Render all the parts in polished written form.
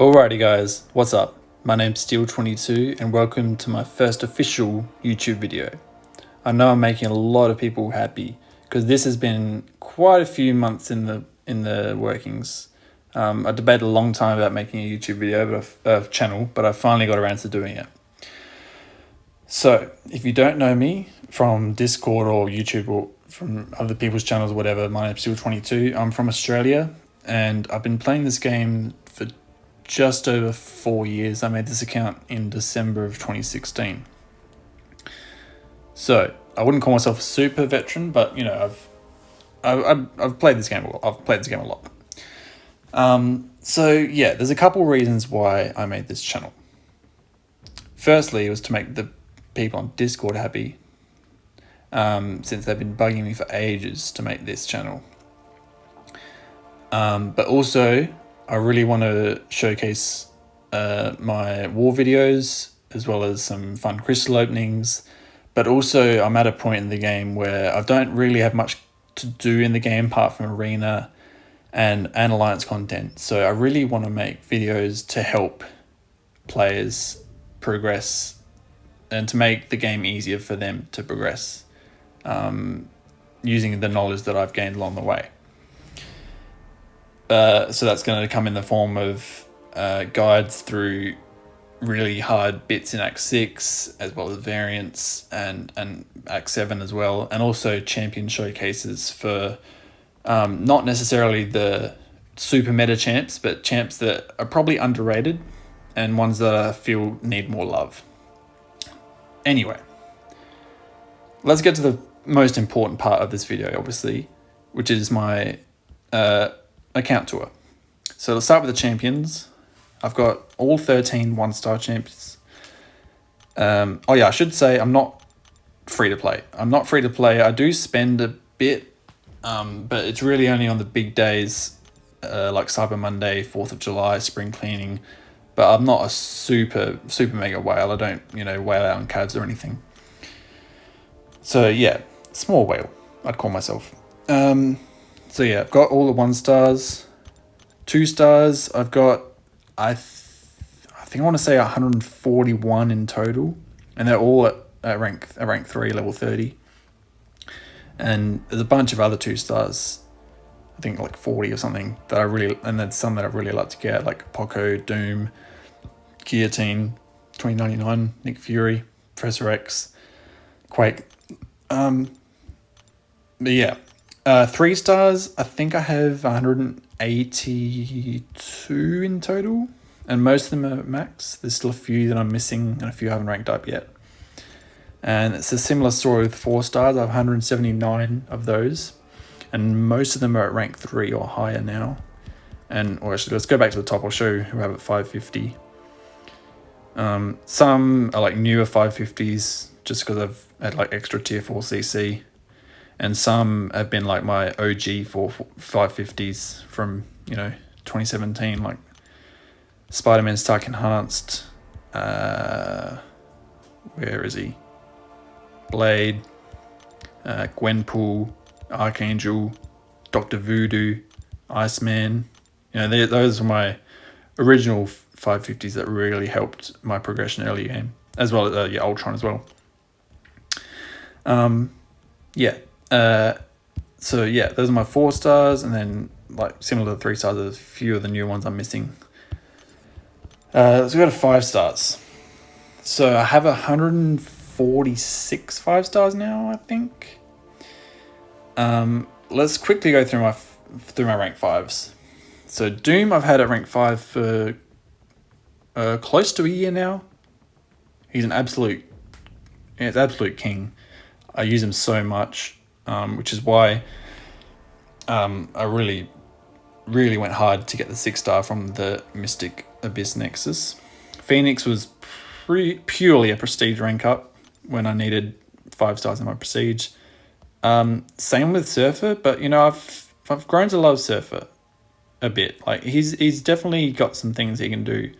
Alrighty guys, what's up? My name's Steel22 and welcome to my first official YouTube video. I know I'm making a lot of people happy because this has been quite a few months in the workings. I debated a long time about making a YouTube video channel, but I finally got around to doing it. So if you don't know me from Discord or YouTube or from other people's channels or whatever, my name's Steel22. I'm from Australia and I've been playing this game for just over 4 years. I made this account in December of 2016. So I wouldn't call myself a super veteran, but you know, I've played this game. I've played this game a lot. So yeah, there's a couple reasons why I made this channel. Firstly, it was to make the people on Discord happy, since they've been bugging me for ages to make this channel. But also, I really want to showcase my war videos as well as some fun crystal openings. But also, I'm at a point in the game where I don't really have much to do in the game apart from arena and alliance content. So I really want to make videos to help players progress and to make the game easier for them to progress, using the knowledge that I've gained along the way. So that's going to come in the form of guides through really hard bits in Act 6, as well as variants and Act 7 as well, and also champion showcases for not necessarily the super meta champs, but champs that are probably underrated and ones that I feel need more love. Anyway, let's get to the most important part of this video, obviously, which is my account tour. So let's start with the champions. I've got all 13 one-star champions. Oh yeah, I should say I'm not free to play. I do spend a bit, but it's really only on the big days, like Cyber Monday, 4th of July, spring cleaning. But I'm not a super mega whale. I don't, whale out on cards or anything. So yeah, small whale, I'd call myself. So yeah, I've got all the 1-stars, 2-stars. I've got, I think I want to say 141 in total, and they're all at rank 3, level 30. And there's a bunch of other 2-stars, I think like 40 or something and then some that I really like to get, like Poco, Doom, Guillotine, 2099, Nick Fury, Professor X, Quake. But yeah. 3-stars, I think I have 182 in total, and most of them are max. There's still a few that I'm missing and a few I haven't ranked up yet. And it's a similar story with 4-stars. I have 179 of those, and most of them are at rank 3 or higher now. Or actually, let's go back to the top. I'll show you who I have at 550. Some are like newer 550s just because I've had like extra tier 4 CC. And some have been like my OG for 550s from, 2017, like Spider-Man Stark Enhanced. Where is he? Blade, Gwenpool, Archangel, Dr. Voodoo, Iceman. Those are my original 550s that really helped my progression early game, as well as Ultron as well. So yeah, those are my 4-stars, and then like similar to 3-stars, there's a few of the new ones I'm missing. Let's go to 5-stars. So I have 146 5-stars now, I think. Let's quickly go through my rank 5s. So Doom I've had at rank 5 for close to a year now. He's an absolute king. I use him so much. Which is why I really went hard to get the 6-star from the Mystic Abyss Nexus. Phoenix was purely a prestige rank up when I needed 5-stars in my prestige. Same with Surfer, but I've grown to love Surfer a bit. Like he's definitely got some things he can do,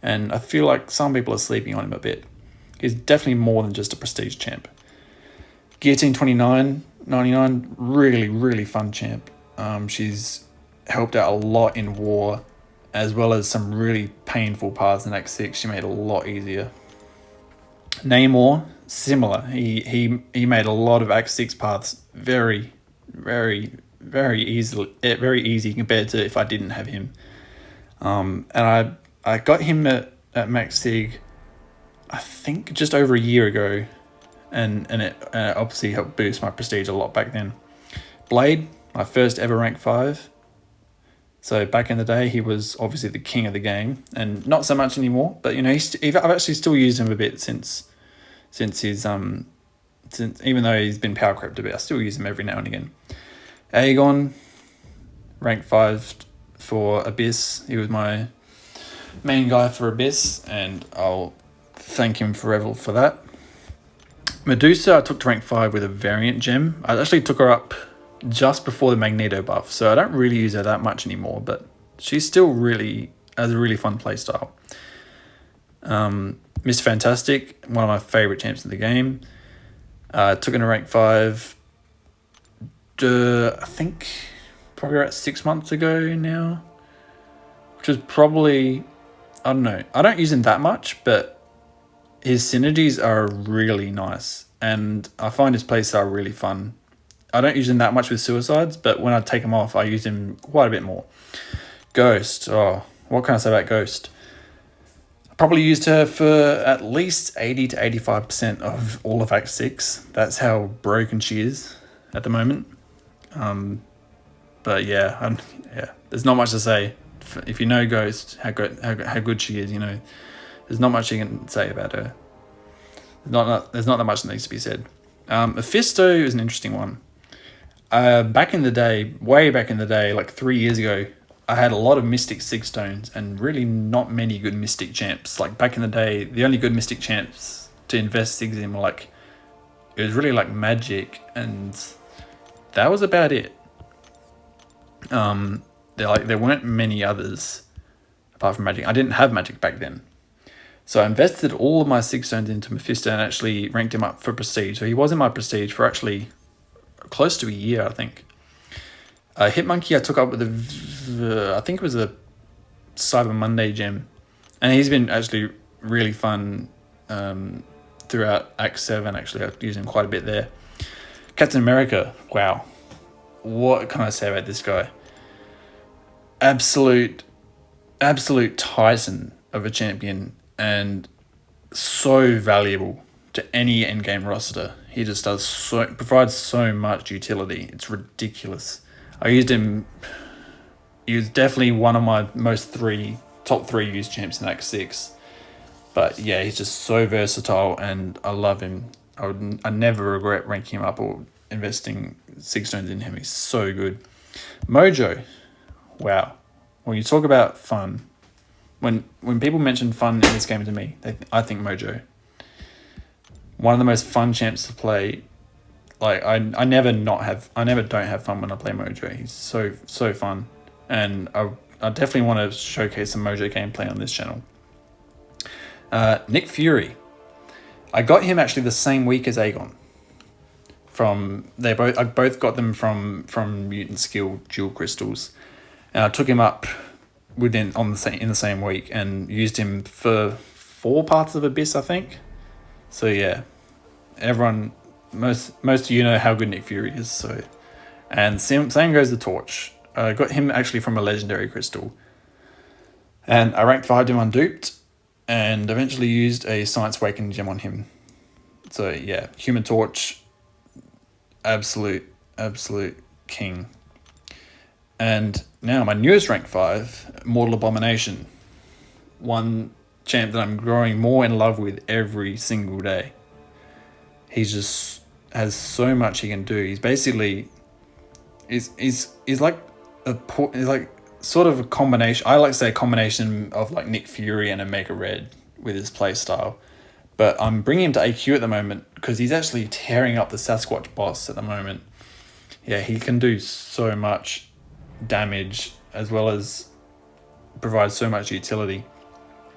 and I feel like some people are sleeping on him a bit. He's definitely more than just a prestige champ. Guillotine 2999, really fun champ. She's helped out a lot in war, as well as some really painful paths in Act 6, she made a lot easier. Namor, similar. He made a lot of Act 6 paths very, very, very easy compared to if I didn't have him. And I got him at Max Sig, I think just over a year ago, and it obviously helped boost my prestige a lot back then. Blade, my first ever rank 5. So back in the day, he was obviously the king of the game, and not so much anymore. But you know, I've actually still used him a bit since even though he's been power crept a bit, I still use him every now and again. Aegon, rank 5 for Abyss. He was my main guy for Abyss, and I'll thank him forever for that. Medusa, I took to rank 5 with a variant gem. I actually took her up just before the Magneto buff, so I don't really use her that much anymore, but she's still really has a really fun playstyle. Mr. Fantastic, one of my favourite champs in the game. Took her to rank 5, I think probably about 6 months ago now, which is probably, I don't know, I don't use him that much, but his synergies are really nice, and I find his playstyle really fun. I don't use him that much with suicides, but when I take him off, I use him quite a bit more. Ghost, oh, what can I say about Ghost? I probably used her for at least 80 to 85% of all of Act 6. That's how broken she is at the moment. But yeah, there's not much to say. If you know Ghost, how good she is, you know, there's not much you can say about her. There's not that much that needs to be said. Mephisto is an interesting one. Back in the day, way back in the day, like 3 years ago, I had a lot of Mystic 6 stones and really not many good Mystic champs. Like back in the day, the only good Mystic champs to invest 6 in were like, it was really like Magic, and that was about it. There weren't many others apart from Magic. I didn't have Magic back then. So I invested all of my 6 stones into Mephisto and actually ranked him up for Prestige. So he was in my Prestige for actually close to a year, I think. Hitmonkey I took up with I think it was a Cyber Monday gem. And he's been actually really fun throughout Act 7, actually. I've used him quite a bit there. Captain America, wow. What can I say about this guy? Absolute titan of a champion, and so valuable to any endgame roster. He just provides so much utility. It's ridiculous. I used him. He was definitely one of my top three used champs in Act 6. But yeah, he's just so versatile, and I love him. I never regret ranking him up or investing 6 stones in him. He's so good. Mojo, wow. When you talk about fun, when people mention fun in this game to me, I think Mojo. One of the most fun champs to play. Like I never don't have fun when I play Mojo. He's so fun, and I definitely want to showcase some Mojo gameplay on this channel. Nick Fury, I got him actually the same week as Aegon. I both got them from Mutant Skill Jewel Crystals, and I took him up in the same week and used him for 4 parts of Abyss, I think. So yeah, most of you know how good Nick Fury is. So, and same goes the Torch. I got him actually from a legendary crystal, and I ranked 5 him unduped, and eventually used a Science Awakening gem on him. So yeah, Human Torch, absolute king. And now my newest rank 5, Mortal Abomination. One champ that I'm growing more in love with every single day. He just has so much he can do. He's basically he's like sort of a combination. I like to say a combination of like Nick Fury and Omega Red with his play style. But I'm bringing him to AQ at the moment because he's actually tearing up the Sasquatch boss at the moment. Yeah, he can do so much damage as well as provide so much utility.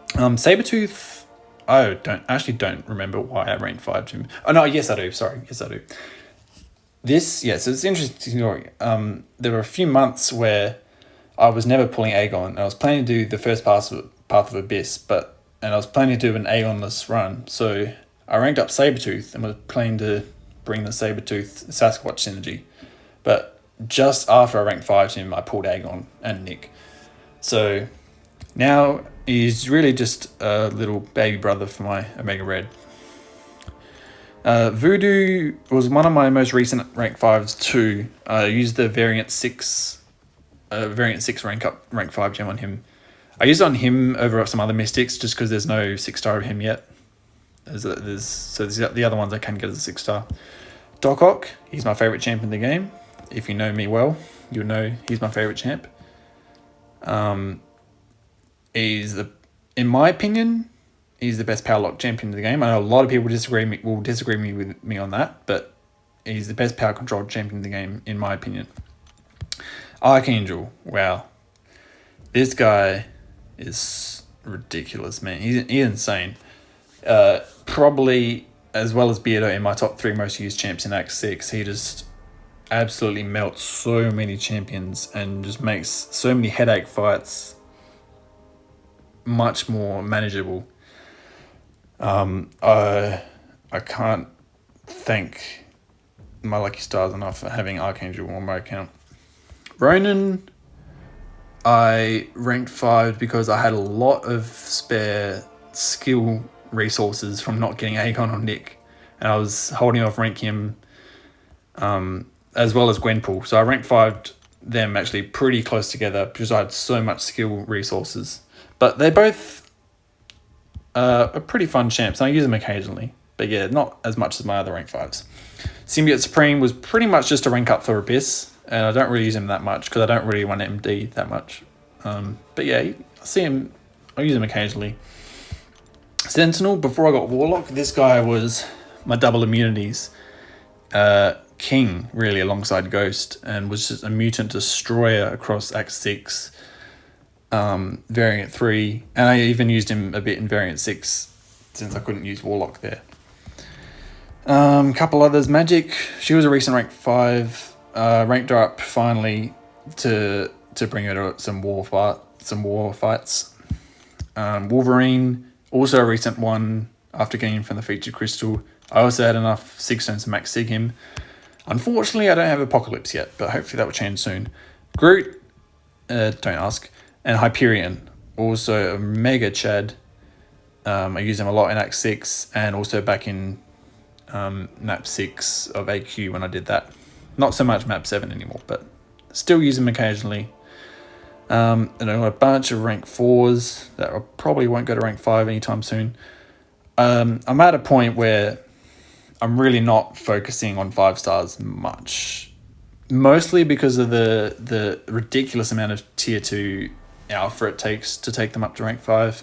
Sabretooth, I don't remember why I ranked 5 to him. Oh no, yes I do. Sorry, yes I do. So it's an interesting story. There were a few months where I was never pulling Aegon. I was planning to do the first path of Abyss, and I was planning to do an Aegonless run. So I ranked up Sabretooth and was planning to bring the Sabretooth Sasquatch synergy. But just after I ranked 5 to him, I pulled Aegon and Nick. So now he's really just a little baby brother for my Omega Red. Voodoo was one of my most recent rank 5s too. I used the variant 6 rank 5 gem on him. I used it on him over some other mystics just because there's no 6-star of him yet. There's the other ones I can get as a 6-star. Doc Ock, he's my favourite champ in the game. If you know me well, you'll know he's my favourite champ. In my opinion, he's the best power lock champion in the game. I know a lot of people will disagree with me on that, but he's the best power controlled champion in the game, in my opinion. Archangel, wow. This guy is ridiculous, man. He's insane. Probably, as well as Beardo, in my top 3 most used champs in Act 6, he just absolutely melts so many champions and just makes so many headache fights much more manageable. I can't thank my lucky stars enough for having Archangel on my account. Ronan, I ranked 5 because I had a lot of spare skill resources from not getting Aegon on Nick, and I was holding off ranking him as well as Gwenpool. So I ranked 5 them actually pretty close together because I had so much skill resources. But they both are pretty fun champs. I use them occasionally, but yeah, not as much as my other rank 5s. Symbiote Supreme was pretty much just a rank up for Abyss, and I don't really use him that much because I don't really want MD that much. But yeah, I use him occasionally. Sentinel, before I got Warlock, this guy was my double immunities king, really, alongside Ghost, and was just a mutant destroyer across Act 6, Variant 3, and I even used him a bit in Variant 6 since I couldn't use Warlock there. Couple others. Magic, she was a recent rank 5, ranked her up finally to bring her to some war fights. Wolverine, also a recent one after getting from the featured crystal. I also had enough 6 stones to max sig him. Unfortunately, I don't have Apocalypse yet, but hopefully that will change soon. Groot, don't ask. And Hyperion, also a mega Chad. I use him a lot in Act 6 and also back in map 6 of AQ when I did that. Not so much map 7 anymore, but still use him occasionally. And I've got a bunch of rank 4s that I probably won't go to rank 5 anytime soon. I'm at a point where I'm really not focusing on 5 stars much. Mostly because of the ridiculous amount of tier 2 alpha it takes to take them up to rank 5.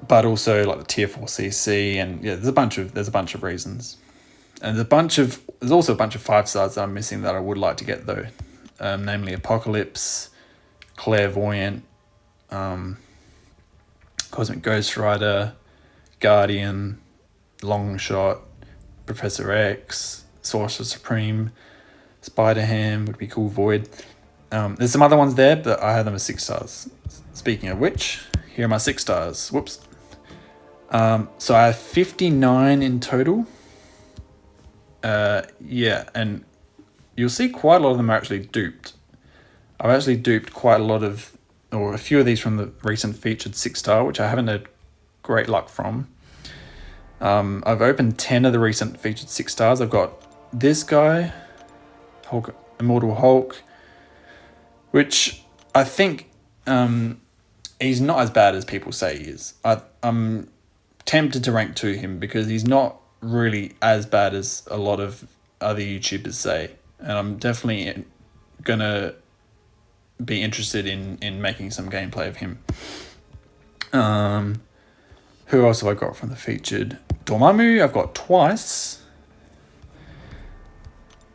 But also like the tier 4 CC, and yeah, there's a bunch of reasons. And there's also a bunch of 5 stars that I'm missing that I would like to get though. Namely Apocalypse, Clairvoyant, Cosmic Ghost Rider, Guardian, Longshot, Professor X, Sorcerer Supreme, Spider-Ham would be cool, Void. There's some other ones there, but I have them as 6 stars. Speaking of which, here are my 6 stars. Whoops. So I have 59 in total. Yeah, and you'll see quite a lot of them are actually duped. I've actually duped quite a few of these from the recent featured 6-star, which I haven't had great luck from. I've opened 10 of the recent featured 6 stars. I've got this guy, Hulk, Immortal Hulk, which I think he's not as bad as people say he is. I'm tempted to rank 2 him because he's not really as bad as a lot of other YouTubers say, and I'm definitely gonna be interested in making some gameplay of him. Who else have I got from the featured? Dormammu, I've got twice.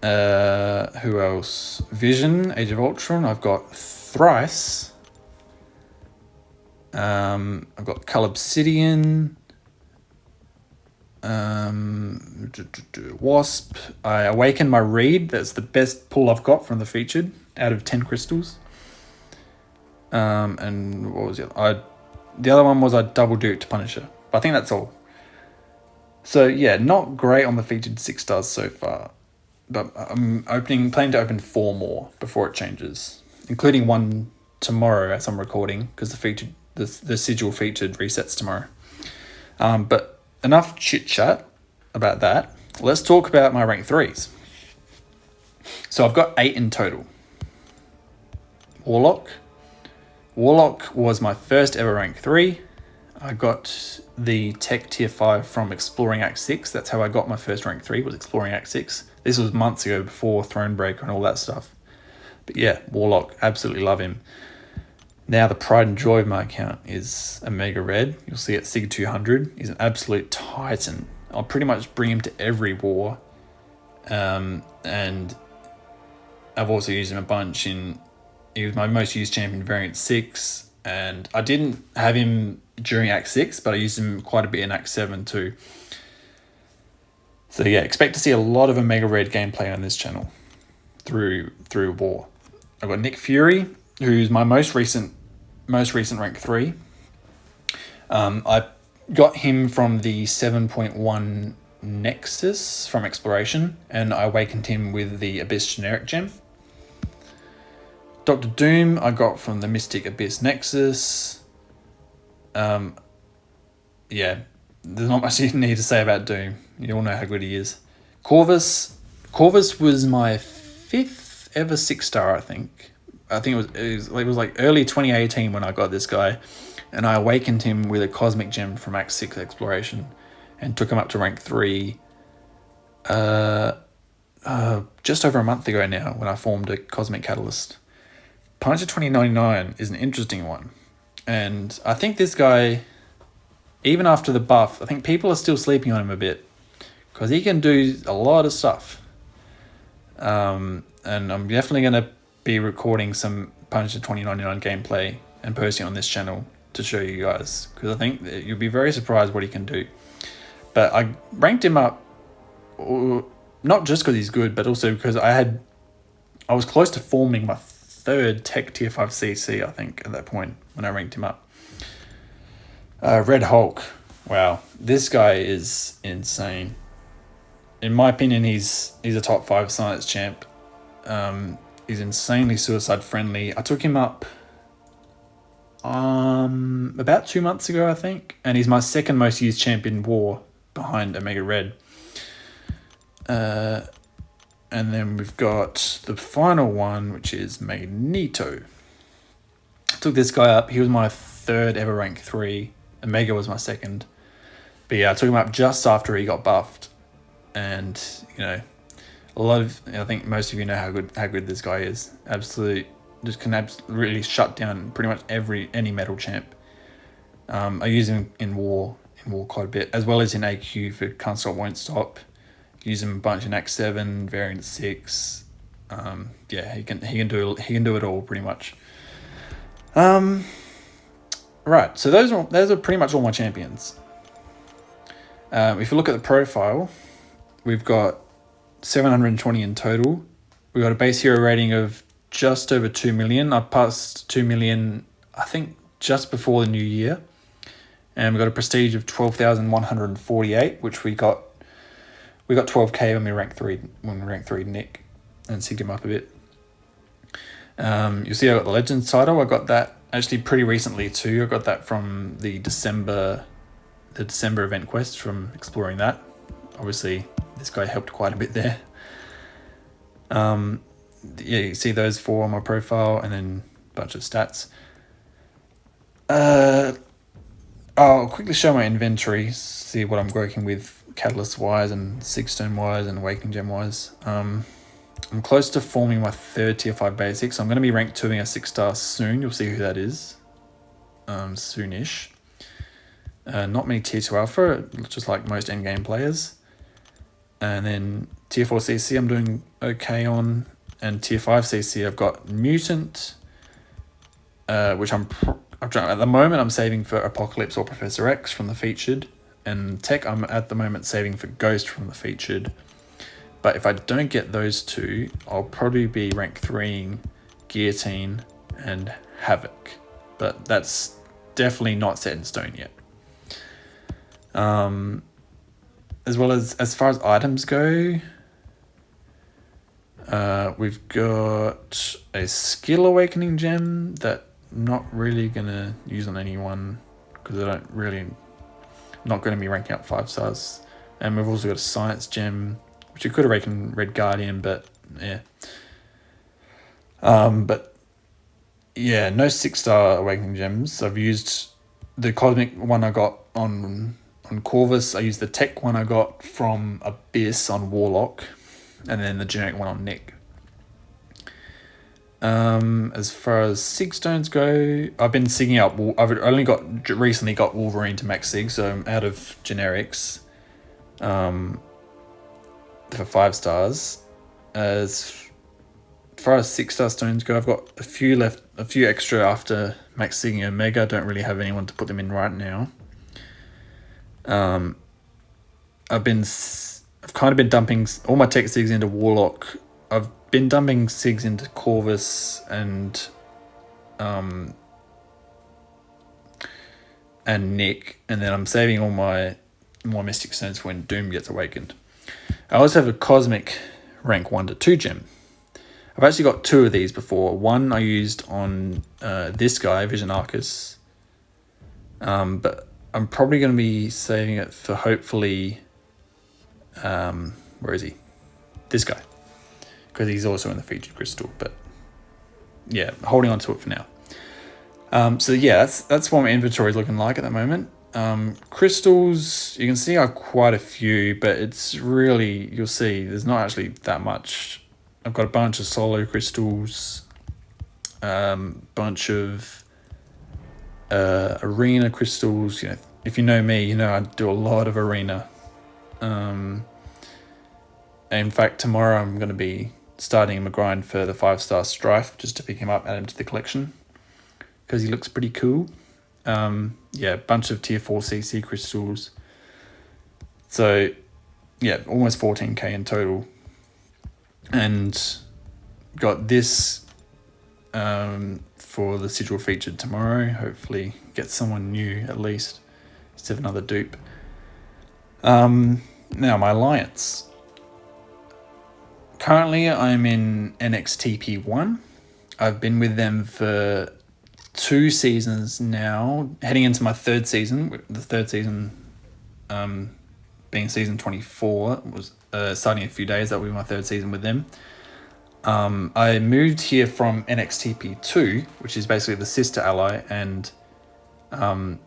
Who else? Vision, Age of Ultron, I've got thrice. I've got Cull Obsidian. Wasp. I awakened my reed. That's the best pull I've got from the featured out of 10 crystals. And what was it? The other one was I double duped Punisher. But I think that's all. So yeah, not great on the featured 6 stars so far. But I'm planning to open 4 more before it changes, including one tomorrow as I'm recording, because the sigil featured resets tomorrow. But enough chit chat about that. Let's talk about my rank 3s. So I've got 8 in total. Warlock was my first ever rank 3. I got the tech tier 5 from Exploring Act 6. That's how I got my first rank 3, was Exploring Act 6. This was months ago, before Thronebreaker and all that stuff. But yeah, Warlock, absolutely love him. Now the pride and joy of my account is Omega Red. You'll see at Sig 200. He's an absolute titan. I'll pretty much bring him to every war. And I've also used him a bunch he was my most used champion variant 6. And I didn't have him during Act 6, but I used him quite a bit in Act 7 too. So yeah, expect to see a lot of Omega Red gameplay on this channel through War. I've got Nick Fury, who's my most recent rank 3. I got him from the 7.1 Nexus from Exploration, and I awakened him with the Abyss generic gem. Dr. Doom I got from the Mystic Abyss Nexus. Yeah, there's not much you need to say about Doom. You all know how good he is. Corvus was my 5th ever 6-star, I think. It was like early 2018 when I got this guy, and I awakened him with a Cosmic Gem from Act 6 Exploration and took him up to rank 3 just over a month ago now, when I formed a Cosmic Catalyst. Punisher 2099 is an interesting one, and I think this guy, even after the buff, I think people are still sleeping on him a bit, because he can do a lot of stuff. And I'm definitely going to be recording some Punisher 2099 gameplay and posting on this channel to show you guys, because I think that you'll be very surprised what he can do. But I ranked him up, not just because he's good, but also because I was close to forming my 3rd tech tier 5 CC, I think, at that point when I ranked him up. Red Hulk. Wow, this guy is insane. In my opinion, he's a top 5 science champ. He's insanely suicide friendly. I took him up about 2 months ago, I think, and he's my 2nd most used champion War, behind Omega Red. And then we've got the final one, which is Magneto. I took this guy up. He was my 3rd ever rank 3. Omega was my 2nd. But yeah, I took him up just after he got buffed. And, I think most of you know how good this guy is. Can really shut down pretty much any metal champ. I use him in War quite a bit, as well as in AQ for Can't Stop, Won't Stop. Use him a bunch in Act 7, Variant 6. He can do it all pretty much. Right, so those are pretty much all my champions. If you look at the profile, we've got 720 in total. We've got a base hero rating of just over 2 million. I passed 2 million, I think, just before the new year. And we've got a prestige of 12,148, which we got 12k when we ranked 3 Nick, and sigged him up a bit. You'll see I got the Legends title. I got that actually pretty recently too. I got that from the December event quest from exploring that. Obviously, this guy helped quite a bit there. You see those 4 on my profile, and then a bunch of stats. I'll quickly show my inventory, see what I'm working with Catalyst wise and Sigstone wise and Awakening Gem wise. I'm close to forming my 3rd tier 5 basics. I'm going to be rank 2ing a 6-star soon. You'll see who that is soonish. Not many tier 2 alpha, just like most endgame players. And then tier 4 CC I'm doing okay on, and tier 5 CC I've got Mutant, which at the moment I'm saving for Apocalypse or Professor X from the featured. And tech, I'm at the moment saving for Ghost from the featured. But if I don't get those two, I'll probably be rank 3ing Guillotine and Havoc. But that's definitely not set in stone yet. As well as far as items go, we've got a Skill Awakening gem that I'm not really going to use on anyone because I'm not going to be ranking up 5 stars. And we've also got a Science gem, which you could awaken Red Guardian, but yeah. But yeah, no 6-star Awakening gems. I've used the Cosmic one I got on Corvus. I used the Tech one I got from Abyss on Warlock, and then the generic one on Nick. As far as Sig stones go, I've been sigging up. I've only recently got Wolverine to max Sig, so I'm out of generics. For 5 stars. As far as 6-star stones go, I've got a few left, a few extra after max Sigging Omega. Don't really have anyone to put them in right now. I've kind of been dumping all my tech Sigs into Warlock. I've been dumping Sigs into Corvus and Nick, and then I'm saving all my Mystic Stones for when Doom gets awakened. I also have a Cosmic rank 1 to 2 gem. I've actually got 2 of these before. One I used on this guy, Vision Arcus. But I'm probably going to be saving it for hopefully... where is he? This guy. Because he's also in the featured crystal. But yeah, holding on to it for now. So yeah, that's what my inventory is looking like at the moment. Crystals, you can see I have quite a few, but it's really, you'll see, there's not actually that much. I've got a bunch of solo crystals, bunch of arena crystals. You know, if you know me, you know I do a lot of arena. In fact, tomorrow I'm going to be starting a grind for the 5-star Strife just to pick him up, add him to the collection because he looks pretty cool. Yeah, bunch of tier 4 CC crystals. So yeah, almost 14k in total. And got this for the sigil featured tomorrow. Hopefully get someone new at least instead of another dupe. Now my alliance. Currently I'm in NXTP1. I've been with them for 2 seasons now, heading into my 3rd season. The 3rd season being season 24, was starting a few days. That will be my 3rd season with them. I moved here from NXTP2, which is basically the sister ally, and I'm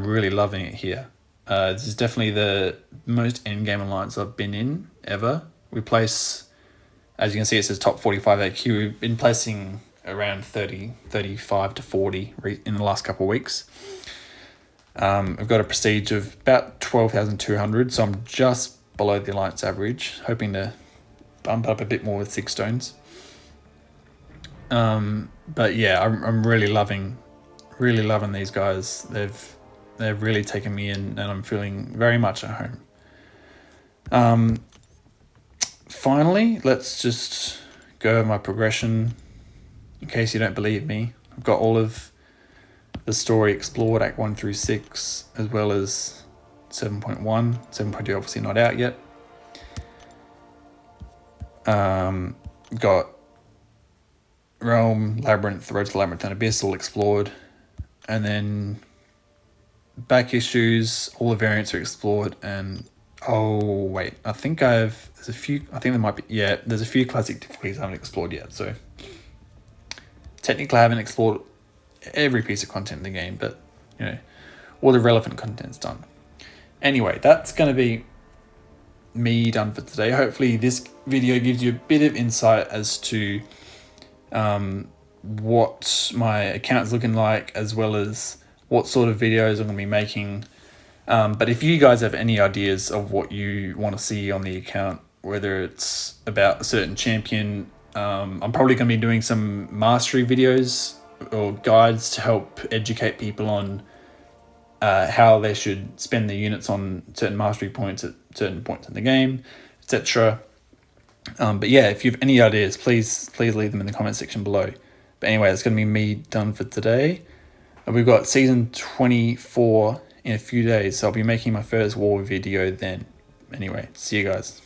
really loving it here. This is definitely the most endgame alliance I've been in ever. We place, as you can see, it says top 45 AQ. We've been placing around 35 to 40 in the last couple of weeks. I've got a prestige of about 12,200, so I'm just below the alliance average, hoping to bump up a bit more with 6 stones. But yeah, I'm really loving these guys. They've really taken me in, and I'm feeling very much at home. Finally, let's just go over my progression. In case you don't believe me, I've got all of the story explored, Act 1 through 6, as well as 7.1. 7.2 obviously not out yet. Got Realm, Labyrinth, Road to Labyrinth, and Abyss all explored. And then back issues, all the variants are explored. And oh wait, there's a few classic difficulties I haven't explored yet. So technically I haven't explored every piece of content in the game, but you know, all the relevant content's done. Anyway, that's going to be me done for today. Hopefully this video gives you a bit of insight as to what my account's looking like, as well as what sort of videos I'm going to be making. But if you guys have any ideas of what you want to see on the account, whether it's about a certain champion, I'm probably going to be doing some mastery videos or guides to help educate people on how they should spend their units on certain mastery points at certain points in the game, etc. But yeah, if you have any ideas, please leave them in the comment section below. But anyway, that's going to be me done for today. And we've got season 24 in a few days, so I'll be making my first war video then. Anyway, see you guys.